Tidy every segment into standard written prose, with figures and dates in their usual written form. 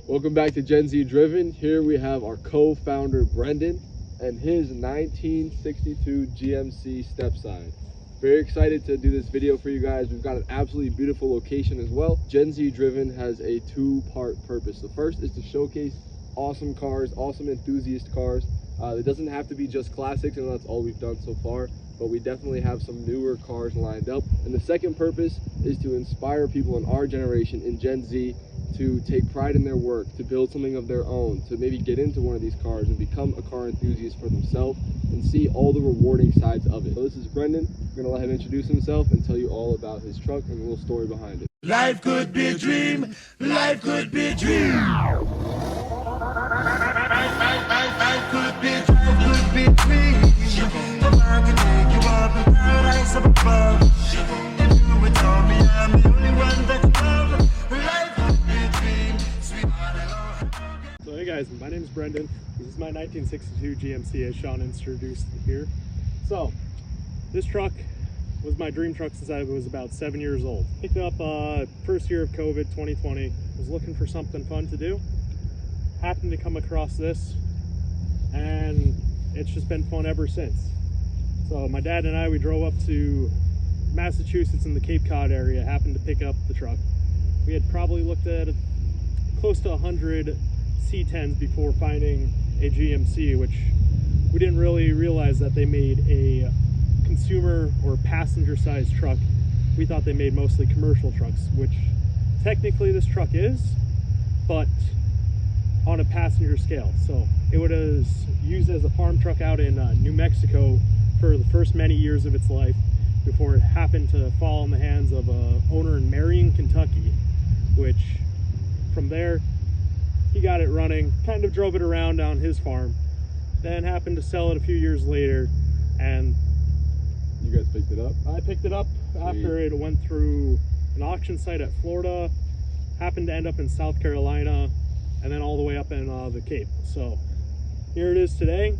Welcome back to Gen Z Driven. Here we have our co-founder Brendan and his 1962 GMC Stepside. Very excited to do this video for you guys. We've got an absolutely beautiful location as well. Gen Z Driven has a two-part purpose. The first is to showcase awesome cars, awesome enthusiast cars. It doesn't have to be just classics, and that's all we've done so far, but we definitely have some newer cars lined up. And the second purpose is to inspire people in our generation, in Gen Z, to take pride in their work, to build something of their own, to maybe get into one of these cars and become a car enthusiast for themselves and see all the rewarding sides of it. So this is Brendan. We're gonna let him introduce himself and tell you all about his truck and a little story behind it. Life could be a dream, life could be a dream. Life could be a dream. If I could take you up in paradise up above, if you would tell me I'm the only one that you love. Life could be a dream, sweetheart. So hey guys, my name is Brendan. This is my 1962 GMC, as Sean introduced here. So this truck was my dream truck since I was about 7 years old. Picked it up first year of COVID 2020. Was looking for something fun to do. Happened to come across this, and it's just been fun ever since. So my dad and I, we drove up to Massachusetts in the Cape Cod area, happened to pick up the truck. We had probably looked at close to 100 C10s before finding a GMC, which we didn't really realize that they made a consumer or passenger sized truck. We thought they made mostly commercial trucks, which technically this truck is, but on a passenger scale. So it was used as a farm truck out in New Mexico for the first many years of its life before it happened to fall in the hands of an owner in Marion, Kentucky, which from there he got it running, kind of drove it around on his farm, then happened to sell it a few years later. And you guys picked it up? I picked it up after it went through an auction site at Florida, happened to end up in South Carolina, and then all the way up in the Cape. So here it is today,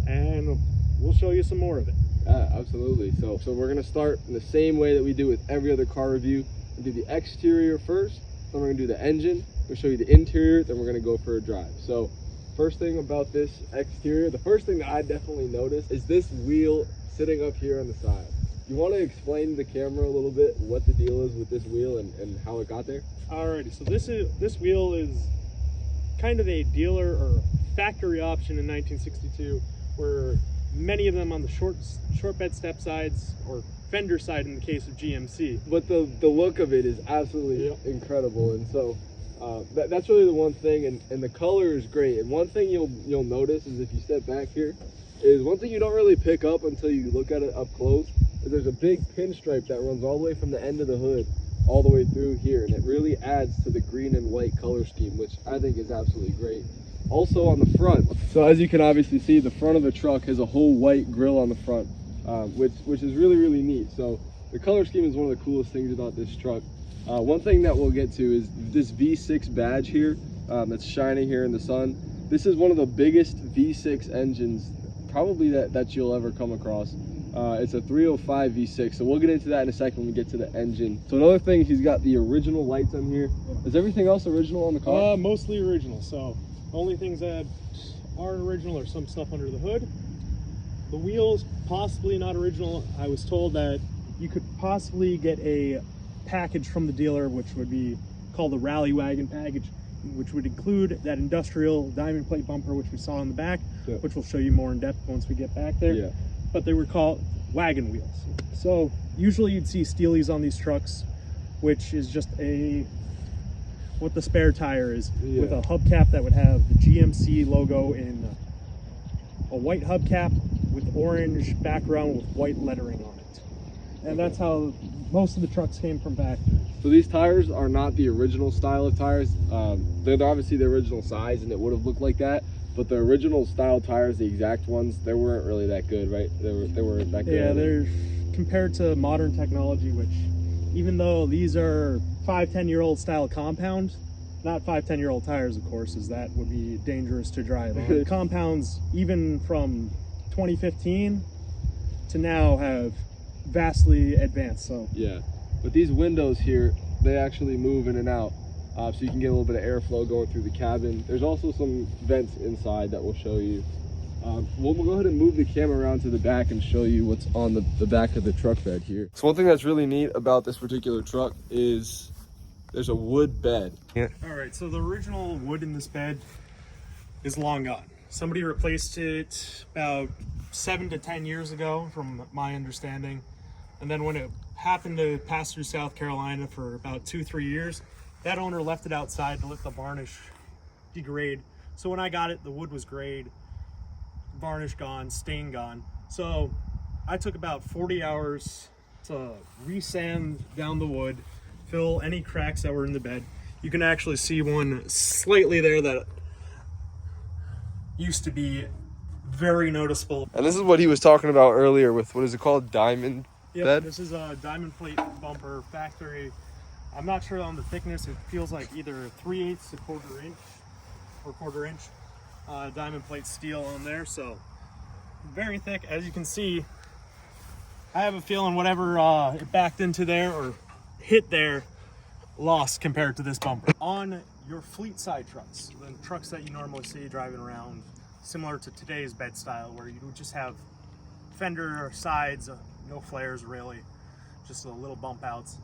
and we'll show you some more of it. Absolutely. So we're gonna start in the same way that we do with every other car review. We'll do the exterior first, then we're gonna do the engine, we'll show you the interior, then we're gonna go for a drive. So first thing about this exterior, the first thing that I definitely noticed is this wheel sitting up here on the side. You want to explain to the camera a little bit what the deal is with this wheel and how it got there? Alrighty, so this wheel is kind of a dealer or factory option in 1962, where many of them on the short bed step sides or fender side in the case of GMC. But the look of it is absolutely incredible, and so that's really the one thing, and the color is great. And one thing you'll notice is if you step back here, is one thing you don't really pick up until you look at it up close, is there's a big pinstripe that runs all the way from the end of the hood all the way through here, and it really adds to the green and white color scheme, which I think is absolutely great. Also on the front, so as you can obviously see, the front of the truck has a whole white grille on the front, which is really neat. So the color scheme is one of the coolest things about this truck. One thing that we'll get to is this V6 badge here that's shining here in the sun. This is one of the biggest V6 engines probably that you'll ever come across. It's a 305 V6, so we'll get into that in a second when we get to the engine. So another thing, he's got the original lights on here. Is everything else original on the car? Mostly original. So the only things that aren't original are some stuff under the hood. The wheels, possibly not original. I was told that you could possibly get a package from the dealer, which would be called the Rally Wagon package, which would include that industrial diamond plate bumper, which we saw in the back, which we'll show you more in depth once we get back there. But they were called wagon wheels. So usually you'd see steelies on these trucks, which is just what the spare tire is, with a hubcap that would have the GMC logo in a white hubcap with orange background with white lettering on it. And that's how most of the trucks came from factory. So these tires are not the original style of tires. They're obviously the original size, and it would have looked like that. But the original style tires, the exact ones, they weren't really that good, right? They weren't that good. Yeah, they're compared to modern technology, which even though these are 5-10-year-old style compound, not 5-10-year-old tires, of course, as that would be dangerous to drive on. Compounds, even from 2015 to now, have vastly advanced. So yeah, but these windows here, they actually move in and out. so you can get a little bit of airflow going through the cabin. There's also some vents inside that we'll show you. We'll go ahead and move the camera around to the back and show you what's on the back of the truck bed here. So one thing that's really neat about this particular truck is there's a wood bed. Yeah. All right, so the original wood in this bed is long gone. Somebody replaced it about 7 to 10 years ago, from my understanding. And then when it happened to pass through South Carolina for about 2-3 years, that owner left it outside to let the varnish degrade. So when I got it, the wood was grayed, varnish gone, stain gone. So I took about 40 hours to resand down the wood, fill any cracks that were in the bed. You can actually see one slightly there that used to be very noticeable. And this is what he was talking about earlier with, what is it called, diamond bed? This is a diamond plate bumper factory. I'm not sure on the thickness. It feels like either 3/8 to 1/4 inch or 1/4 inch diamond plate steel on there. So very thick. As you can see, I have a feeling whatever it backed into there or hit there lost compared to this bumper. On your fleet side trucks, the trucks that you normally see driving around, similar to today's bed style, where you would just have fender sides, no flares really, just a little bump outs,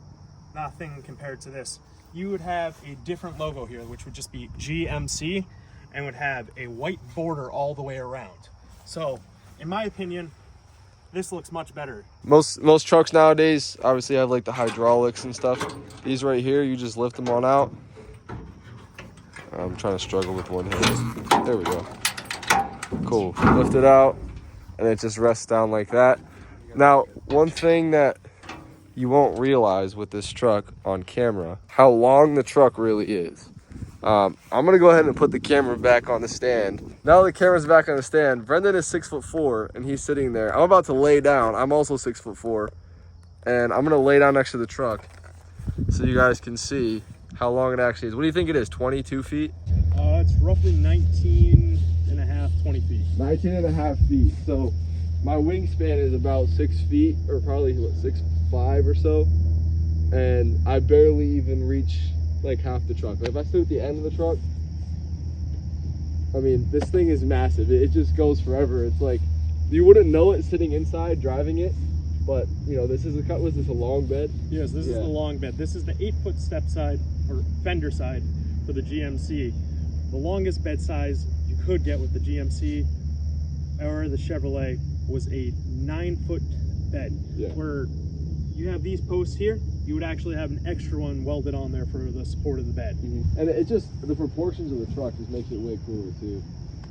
nothing compared to this. You would have a different logo here, which would just be GMC, and would have a white border all the way around. So in my opinion, this looks much better. Most trucks nowadays obviously have like the hydraulics and stuff. These right here, you just lift them on out. I'm trying to struggle with one hand. There we go. Cool. Lift it out, and it just rests down like that. Now, one thing that you won't realize with this truck on camera, how long the truck really is. I'm gonna go ahead and put the camera back on the stand. Now the camera's back on the stand. Brendan is 6'4", and he's sitting there. I'm about to lay down. I'm also 6'4", and I'm gonna lay down next to the truck so you guys can see how long it actually is. What do you think it is? 22 feet? It's roughly 19 and a half, 20 feet. 19 and a half feet. So my wingspan is about 6 feet, or probably what, 6'5" or so, and I barely even reach like half the truck. Like if I stood at the end of the truck, I mean, this thing is massive. It just goes forever. It's like you wouldn't know it sitting inside driving it, but you know, this is was this a long bed? Yes, this is the long bed. This is the 8-foot step side or fender side for the GMC. The longest bed size you could get with the GMC or the Chevrolet was a 9-foot bed, where you have these posts here. You would actually have an extra one welded on there for the support of the bed. And it just, the proportions of the truck just makes it way cooler too.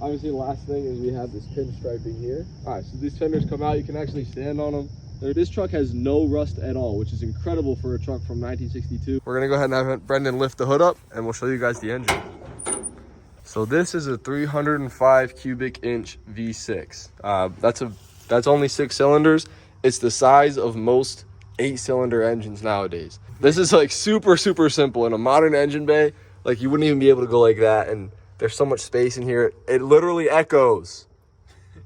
Obviously the last thing is we have this pinstriping here. All right, so these fenders come out, you can actually stand on them. This truck has no rust at all, which is incredible for a truck from 1962. We're gonna go ahead and have Brendan lift the hood up and we'll show you guys the engine. So this is a 305 cubic inch V6. That's only 6 cylinders. It's the size of most 8-cylinder engines nowadays. This is like super simple. In a modern engine bay, like you wouldn't even be able to go like that, and there's so much space in here. It literally echoes.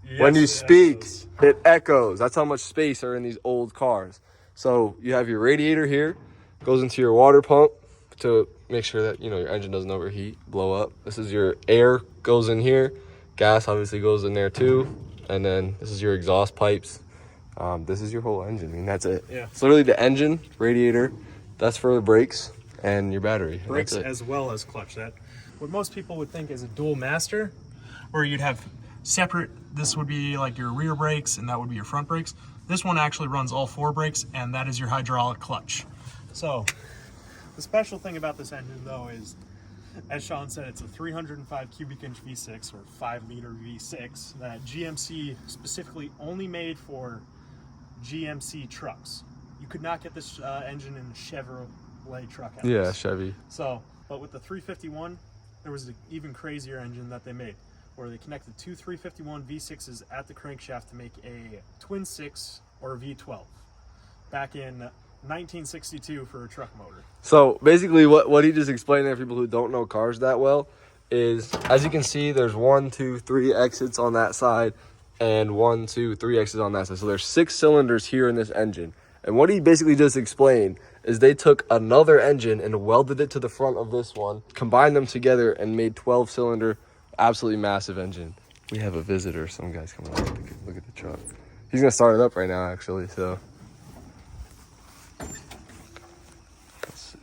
Yes, when you speak, it echoes. That's how much space are in these old cars. So you have your radiator here, goes into your water pump to make sure that, you know, your engine doesn't overheat, blow up. This is your air, goes in here. Gas obviously goes in there too. And then this is your exhaust pipes. This is your whole engine. I mean, that's it. Yeah. It's literally the engine, radiator, that's for the brakes, and your battery. Brakes as well as clutch. That what most people would think is a dual master, where you'd have separate, this would be like your rear brakes and that would be your front brakes. This one actually runs all 4 brakes, and that is your hydraulic clutch. So the special thing about this engine though is, as Sean said, it's a 305 cubic inch V6 or 5-liter V6 that GMC specifically only made for GMC trucks. You could not get this engine in a Chevrolet truck. Yeah, Chevy. So, but with the 351, there was an even crazier engine that they made, where they connected 2 351 V6s at the crankshaft to make a twin 6 or V12 back in 1962 for a truck motor. So basically what he just explained there, for people who don't know cars that well, is, as you can see, there's 1, 2, 3 exits on that side and 1, 2, 3 exits on that side. So there's 6 cylinders here in this engine. And what he basically just explained is they took another engine and welded it to the front of this one, combined them together, and made 12-cylinder, absolutely massive engine. We have a visitor. Some guy's coming up. Look at the truck. He's gonna start it up right now, actually. So let's see.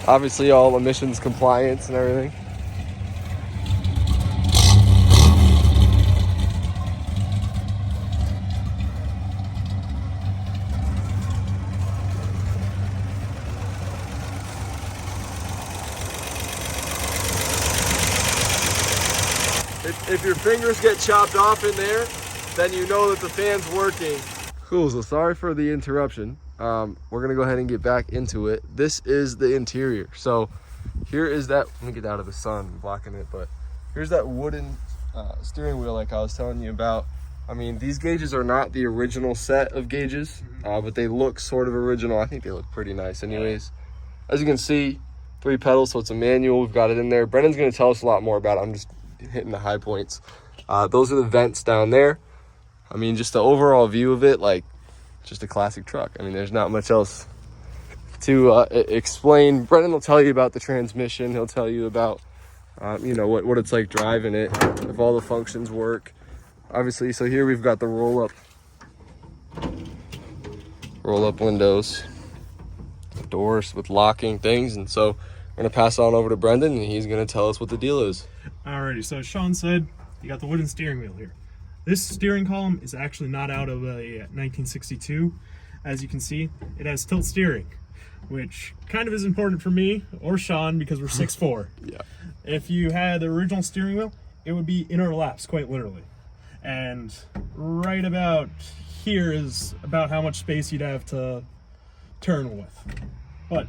Obviously, all emissions compliance and everything. If your fingers get chopped off in there, then you know that the fan's working. Cool, so sorry for the interruption. We're gonna go ahead and get back into it. This is the interior. So here is that, let me get out of the sun, I'm blocking it, but here's that wooden steering wheel like I was telling you about. I mean, these gauges are not the original set of gauges, but they look sort of original. I think they look pretty nice anyways. As you can see, 3 pedals, so it's a manual. We've got it in there. Brendan's gonna tell us a lot more about it. I'm just hitting the high points. Those are the vents down there. I mean, just the overall view of it, like, just a classic truck. I mean, there's not much else to explain. Brendan will tell you about the transmission. He'll tell you about, you know, what it's like driving it, if all the functions work. Obviously, so here we've got the roll-up windows, doors with locking things, and so we're gonna pass on over to Brendan, and he's gonna tell us what the deal is. Alrighty, so as Sean said, you got the wooden steering wheel here. This steering column is actually not out of a 1962. As you can see, it has tilt steering, which kind of is important for me or Sean because we're 6'4". Yeah. If you had the original steering wheel, it would be inner laps, quite literally. And right about here is about how much space you'd have to turn with. But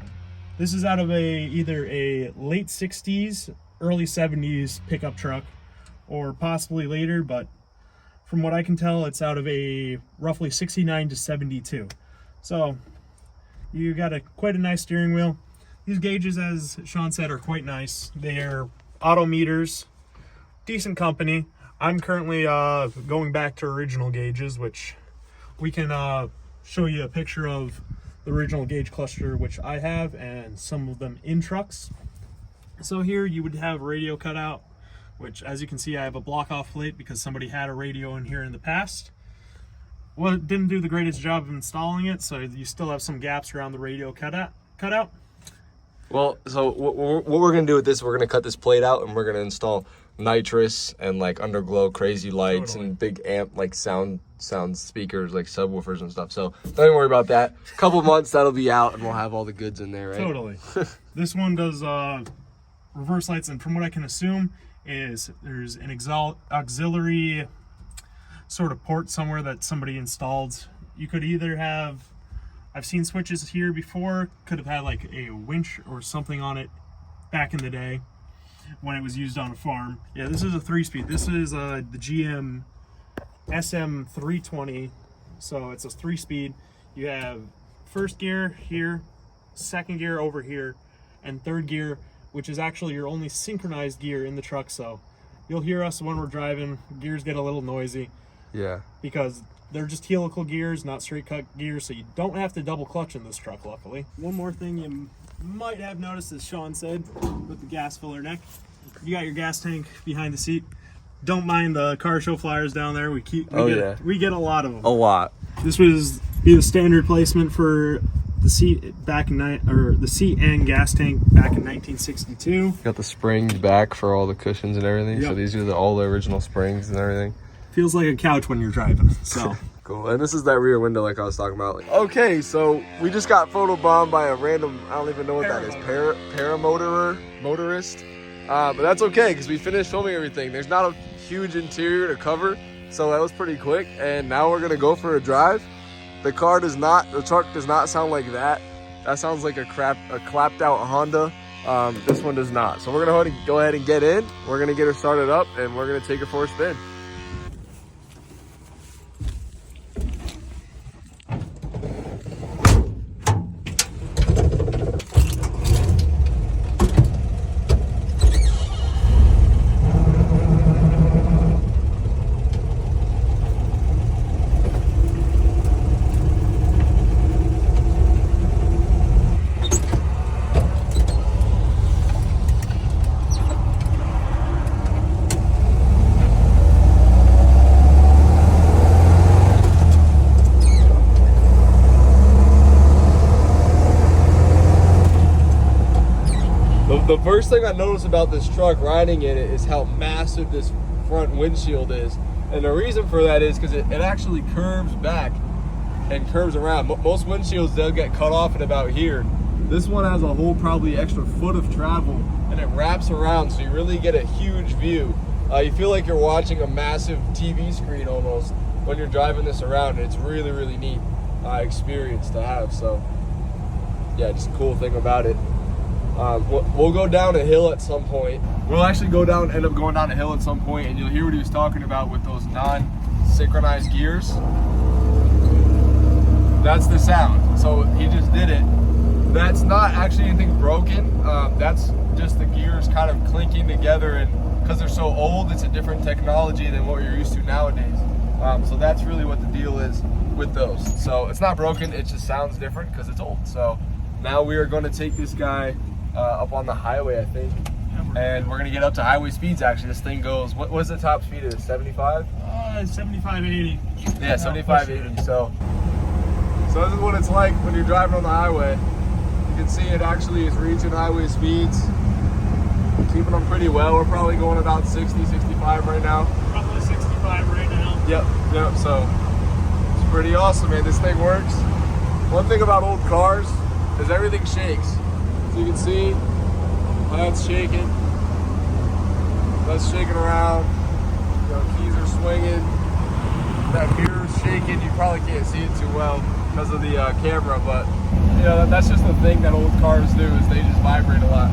this is out of either a late 60s, early 70s pickup truck, or possibly later, but from what I can tell, it's out of a roughly 69 to 72. So you got quite a nice steering wheel. These gauges, as Sean said, are quite nice. They are auto meters, decent company. I'm currently going back to original gauges, which we can show you a picture of the original gauge cluster, which I have, and some of them in trucks. So here you would have radio cutout, which, as you can see, I have a block off plate because somebody had a radio in here in the past. Well, it didn't do the greatest job of installing it, so you still have some gaps around the radio cutout. Well, so what we're gonna do with this, we're gonna cut this plate out and we're gonna install nitrous and like underglow crazy lights and big amp like sound speakers like subwoofers and stuff. So don't even worry about that. A couple months that'll be out and we'll have all the goods in there, right? Totally. This one does reverse lights, and from what I can assume is there's an auxiliary sort of port somewhere that somebody installed. You could either have, I've seen switches here before, could have had like a winch or something on it back in the day when it was used on a farm. Yeah, this is a 3-speed. This is the GM SM320, so it's a 3-speed. You have first gear here, second gear over here, and third gear, which is actually your only synchronized gear in the truck. So you'll hear us when we're driving, gears get a little noisy. Yeah. Because they're just helical gears, not straight cut gears, so you don't have to double clutch in this truck, luckily. One more thing you might have noticed, as Sean said, with the gas filler neck, you got your gas tank behind the seat. Don't mind the car show flyers down there. We get a lot of them. A lot. This was the standard placement for the seat back in the seat and gas tank back in 1962. Got the springs back for all the cushions and everything. Yep. So these are all the original springs and everything. Feels like a couch when you're driving. So cool. And this is that rear window like I was talking about. Okay, so we just got photobombed by a random, I don't even know what that is, motorist. But that's okay because we finished filming everything. There's not a huge interior to cover, so that was pretty quick. And now we're gonna go for a drive. The truck does not sound like that. That sounds like a clapped out Honda. This one does not. So we're gonna go ahead and get in. We're gonna get her started up and we're gonna take her for a spin. The first thing I noticed about this truck riding in it is how massive this front windshield is. And the reason for that is because it actually curves back and curves around. Most windshields, they'll get cut off at about here. This one has a whole probably extra foot of travel, and it wraps around, so you really get a huge view. You feel like you're watching a massive TV screen almost when you're driving this around. It's really, really neat experience to have. So yeah, just a cool thing about it. We'll go down a hill at some point. We'll actually end up going down a hill at some point, and you'll hear what he was talking about with those non-synchronized gears. That's the sound. So he just did it. That's not actually anything broken. That's just the gears kind of clinking together, and because they're so old, it's a different technology than what you're used to nowadays. So that's really what the deal is with those. So it's not broken, it just sounds different because it's old. So now we are going to take this guy up on the highway, I think, and we're going to get up to highway speeds. Actually, this thing goes, what's the top speed? Is it 75? 75, 80. Yeah, 75, 80. So this is what it's like when you're driving on the highway. You can see it actually is reaching highway speeds, keeping them pretty well. We're probably going about 60, 65 right now. Probably 65 right now. Yep. So it's pretty awesome, man. This thing works. One thing about old cars is everything shakes. So you can see that's shaking. That's shaking around. You know, keys are swinging. That mirror's shaking. You probably can't see it too well because of the camera, but you know, that's just the thing that old cars do, is they just vibrate a lot.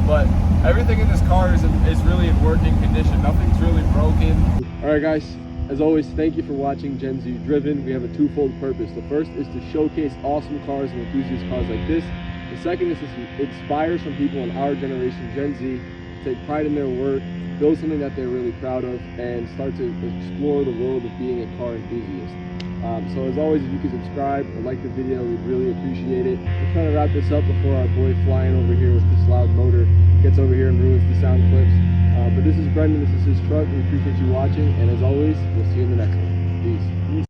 But everything in this car is really in working condition. Nothing's really broken. All right, guys. As always, thank you for watching Gen Z Driven. We have a twofold purpose. The first is to showcase awesome cars and enthusiast cars like this. The second is to inspire some people in our generation, Gen Z, to take pride in their work, build something that they're really proud of, and start to explore the world of being a car enthusiast. So as always, if you could subscribe or like the video, we'd really appreciate it. We're trying to wrap this up before our boy flying over here with this loud motor gets over here and ruins the sound clips. But this is Brendan, this is his truck. We appreciate you watching, and as always, we'll see you in the next one. Peace.